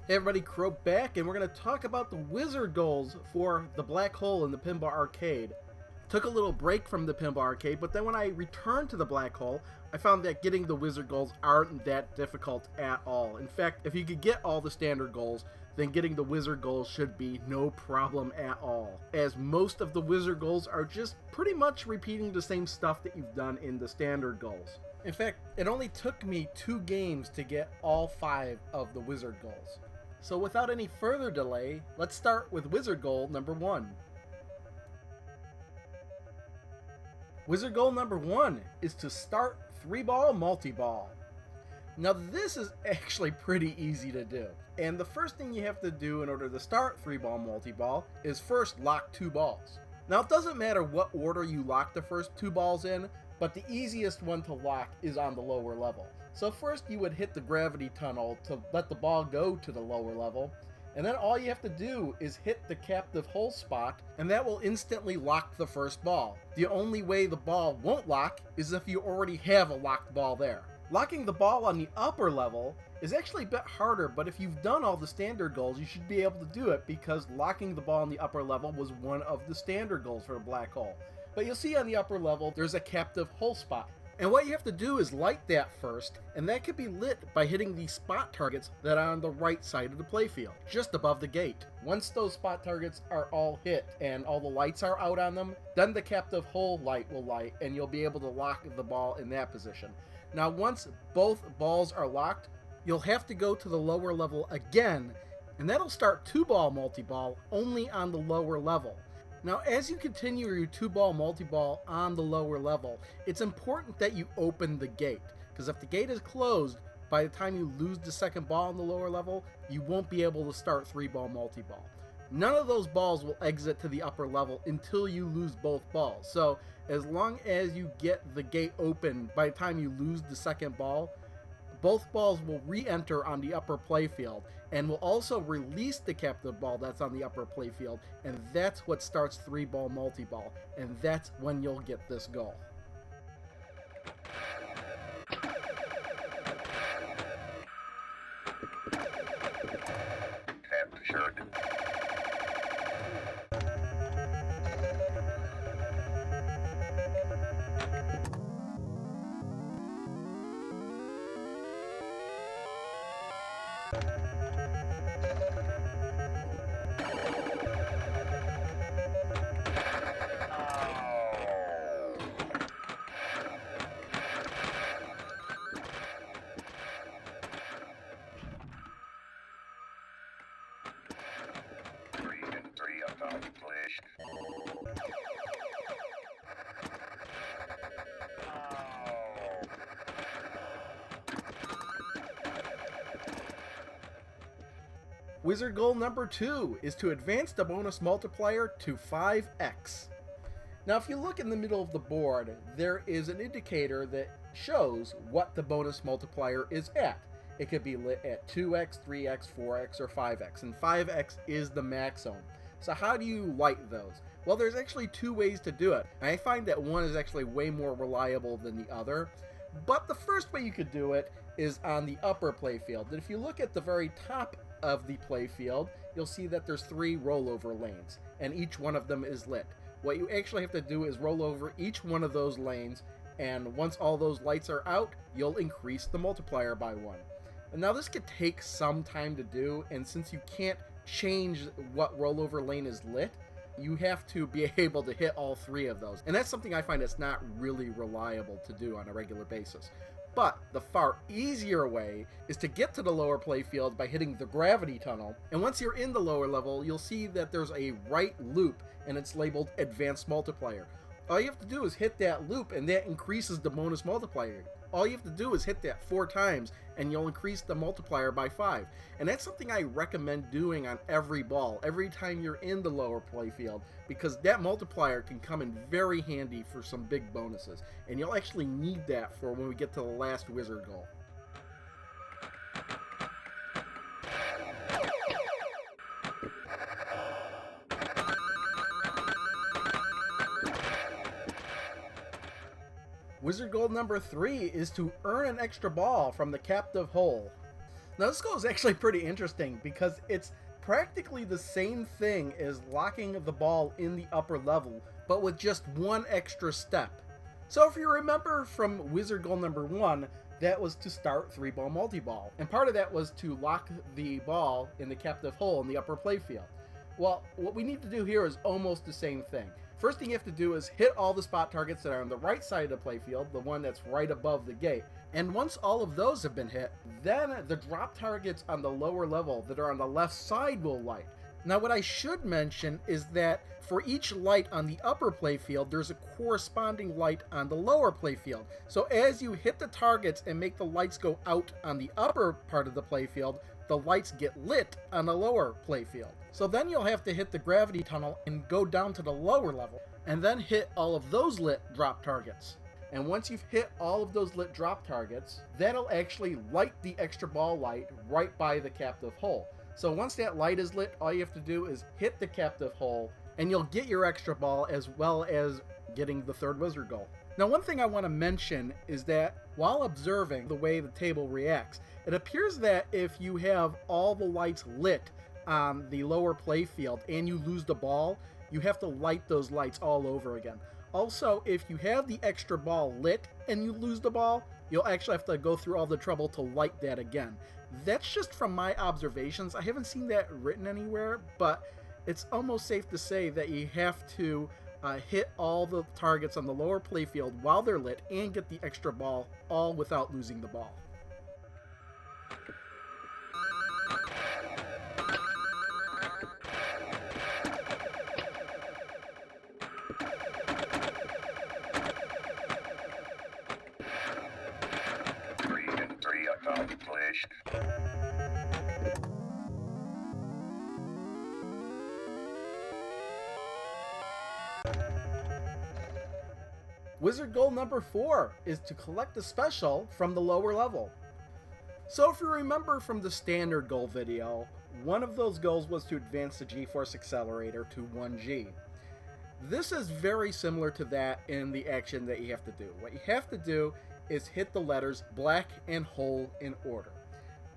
Hey everybody, Crow back, and we're going to talk about the wizard goals for the black hole in the Pinball Arcade. Took a little break from the Pinball Arcade, but then when I returned to the black hole, I found that getting the wizard goals aren't that difficult at all. In fact, if you could get all the standard goals, then getting the wizard goals should be no problem at all, as most of the wizard goals are just pretty much repeating the same stuff that you've done in the standard goals. In fact, it only took me 2 games to get all 5 of the wizard goals. So without any further delay, let's start with wizard goal number 1. Wizard goal number 1 is to start 3-ball multi-ball. Now this is actually pretty easy to do. And the first thing you have to do in order to start 3-ball multi-ball is first lock 2 balls. Now it doesn't matter what order you lock the first 2 balls in, but the easiest one to lock is on the lower level. So first you would hit the gravity tunnel to let the ball go to the lower level, and then all you have to do is hit the captive hole spot, and that will instantly lock the first ball. The only way the ball won't lock is if you already have a locked ball there. Locking the ball on the upper level is actually a bit harder, but if you've done all the standard goals, you should be able to do it because locking the ball on the upper level was one of the standard goals for a black hole. But you'll see on the upper level, there's a captive hole spot. And what you have to do is light that first, and that can be lit by hitting the spot targets that are on the right side of the playfield, just above the gate. Once those spot targets are all hit and all the lights are out on them, then the captive hole light will light and you'll be able to lock the ball in that position. Now once both balls are locked, you'll have to go to the lower level again, and that'll start 2-ball multi-ball only on the lower level. Now, as you continue your 2-ball multi-ball on the lower level, it's important that you open the gate, because if the gate is closed, by the time you lose the second ball on the lower level, you won't be able to start 3-ball multi-ball. None of those balls will exit to the upper level until you lose both balls. So, as long as you get the gate open by the time you lose the second ball, both balls will re-enter on the upper playfield and will also release the captive ball that's on the upper playfield, and that's what starts 3-ball multi-ball, and that's when you'll get this goal. Wizard goal number 2 is to advance the bonus multiplier to 5x. Now if you look in the middle of the board, there is an indicator that shows what the bonus multiplier is at. It could be lit at 2x, 3x, 4x, or 5x, and 5x is the maximum. So how do you light those? Well, there's actually 2 ways to do it. I find that one is actually way more reliable than the other, but the first way you could do it is on the upper playfield. And if you look at the very top of the playfield, you'll see that there's 3 rollover lanes, and each one of them is lit. What you actually have to do is roll over each one of those lanes, and once all those lights are out, you'll increase the multiplier by 1. And now this could take some time to do, and since you can't change what rollover lane is lit, you have to be able to hit all 3 of those. And that's something I find that's not really reliable to do on a regular basis. But the far easier way is to get to the lower playfield by hitting the gravity tunnel, and once you're in the lower level, you'll see that there's a right loop, and it's labeled Advanced Multiplier. All you have to do is hit that loop, and that increases the bonus multiplier. All you have to do is hit that 4 times, and you'll increase the multiplier by 5. And that's something I recommend doing on every ball, every time you're in the lower playfield, because that multiplier can come in very handy for some big bonuses. And you'll actually need that for when we get to the last wizard goal. Wizard goal number 3 is to earn an extra ball from the captive hole. Now this goal is actually pretty interesting because it's practically the same thing as locking the ball in the upper level, but with just one extra step. So if you remember from wizard goal number 1, that was to start 3-ball multi-ball, and part of that was to lock the ball in the captive hole in the upper playfield. Well, what we need to do here is almost the same thing. First thing you have to do is hit all the spot targets that are on the right side of the playfield, the one that's right above the gate. And once all of those have been hit, then the drop targets on the lower level that are on the left side will light. Now what I should mention is that for each light on the upper playfield, there's a corresponding light on the lower playfield. So as you hit the targets and make the lights go out on the upper part of the playfield, the lights get lit on the lower playfield. So then you'll have to hit the gravity tunnel and go down to the lower level, and then hit all of those lit drop targets. And once you've hit all of those lit drop targets, that'll actually light the extra ball light right by the captive hole. So once that light is lit, all you have to do is hit the captive hole, and you'll get your extra ball as well as getting the third wizard goal. Now one thing I want to mention is that while observing the way the table reacts, it appears that if you have all the lights lit on the lower playfield and you lose the ball, you have to light those lights all over again. Also, if you have the extra ball lit and you lose the ball, you'll actually have to go through all the trouble to light that again. That's just from my observations. I haven't seen that written anywhere, but it's almost safe to say that you have to hit all the targets on the lower playfield while they're lit and get the extra ball, all without losing the ball. Three accomplished. Wizard goal number 4 is to collect a special from the lower level. So if you remember from the standard goal video, one of those goals was to advance the G-force accelerator to 1G. This is very similar to that in the action that you have to do. What you have to do is hit the letters black and whole in order.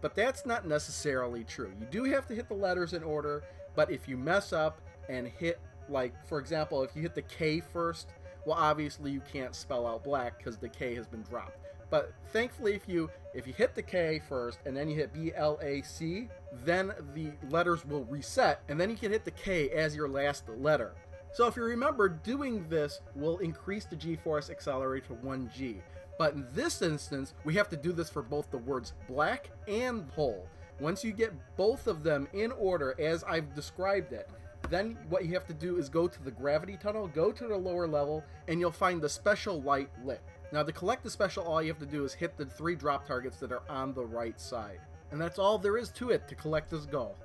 But that's not necessarily true. You do have to hit the letters in order, but if you mess up and hit, like, for example, if you hit the K first, well, obviously you can't spell out black because the K has been dropped. But thankfully, if you hit the K first and then you hit B-L-A-C, then the letters will reset, and then you can hit the K as your last letter. So if you remember, doing this will increase the G-force accelerator to 1G. But in this instance, we have to do this for both the words black and whole. Once you get both of them in order as I've described it, then what you have to do is go to the gravity tunnel, go to the lower level, and you'll find the special light lit. Now to collect the special, all you have to do is hit the 3 drop targets that are on the right side. And that's all there is to it to collect this goal.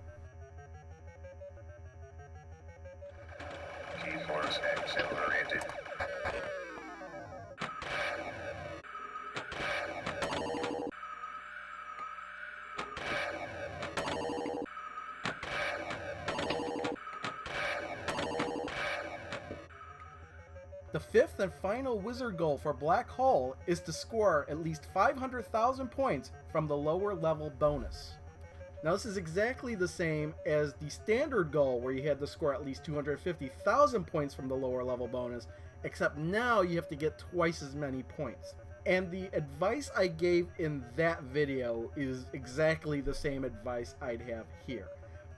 G-force accelerated. The 5th and final wizard goal for Black Hole is to score at least 500,000 points from the lower level bonus. Now this is exactly the same as the standard goal where you had to score at least 250,000 points from the lower level bonus, except now you have to get twice as many points. And the advice I gave in that video is exactly the same advice I'd have here.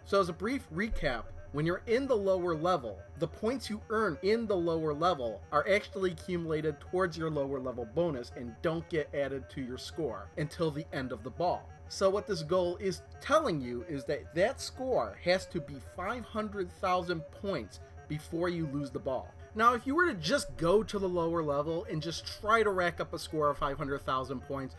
So as a brief recap, when you're in the lower level, the points you earn in the lower level are actually accumulated towards your lower level bonus and don't get added to your score until the end of the ball. So what this goal is telling you is that that score has to be 500,000 points before you lose the ball. Now, if you were to just go to the lower level and just try to rack up a score of 500,000 points,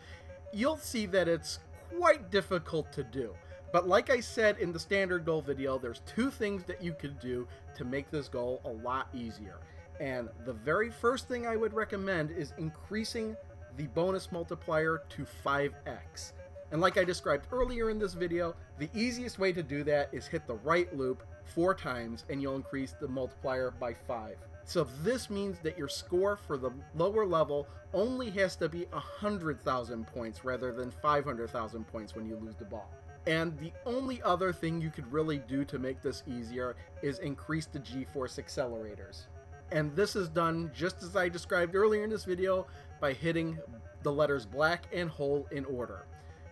you'll see that it's quite difficult to do. But like I said in the standard goal video, there's 2 things that you could do to make this goal a lot easier. And the very first thing I would recommend is increasing the bonus multiplier to 5x. And like I described earlier in this video, the easiest way to do that is hit the right loop 4 times and you'll increase the multiplier by 5. So this means that your score for the lower level only has to be 100,000 points rather than 500,000 points when you lose the ball. And the only other thing you could really do to make this easier is increase the G-force accelerators. And this is done just as I described earlier in this video by hitting the letters black and whole in order.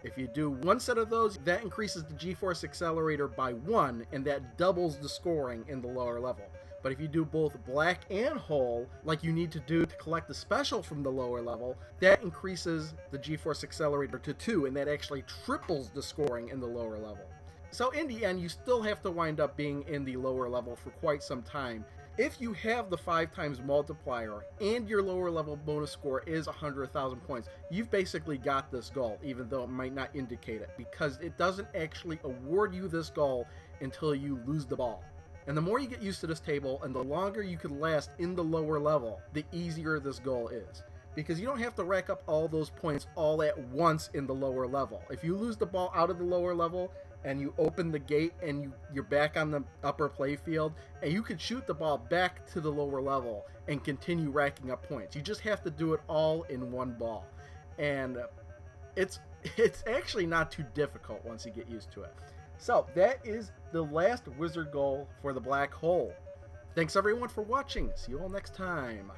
If you do one set of those, that increases the G-force accelerator by 1, and that doubles the scoring in the lower level. But if you do both black and whole, like you need to do to collect the special from the lower level, that increases the G-force accelerator to 2, and that actually triples the scoring in the lower level. So in the end, you still have to wind up being in the lower level for quite some time. If you have the 5 times multiplier and your lower level bonus score is 100,000 points, you've basically got this goal, even though it might not indicate it, because it doesn't actually award you this goal until you lose the ball. And the more you get used to this table and the longer you can last in the lower level, the easier this goal is. Because you don't have to rack up all those points all at once in the lower level. If you lose the ball out of the lower level and you open the gate and you're back on the upper play field, and you can shoot the ball back to the lower level and continue racking up points. You just have to do it all in one ball. And it's actually not too difficult once you get used to it. So that is the last wizard goal for the black hole. Thanks everyone for watching. See you all next time.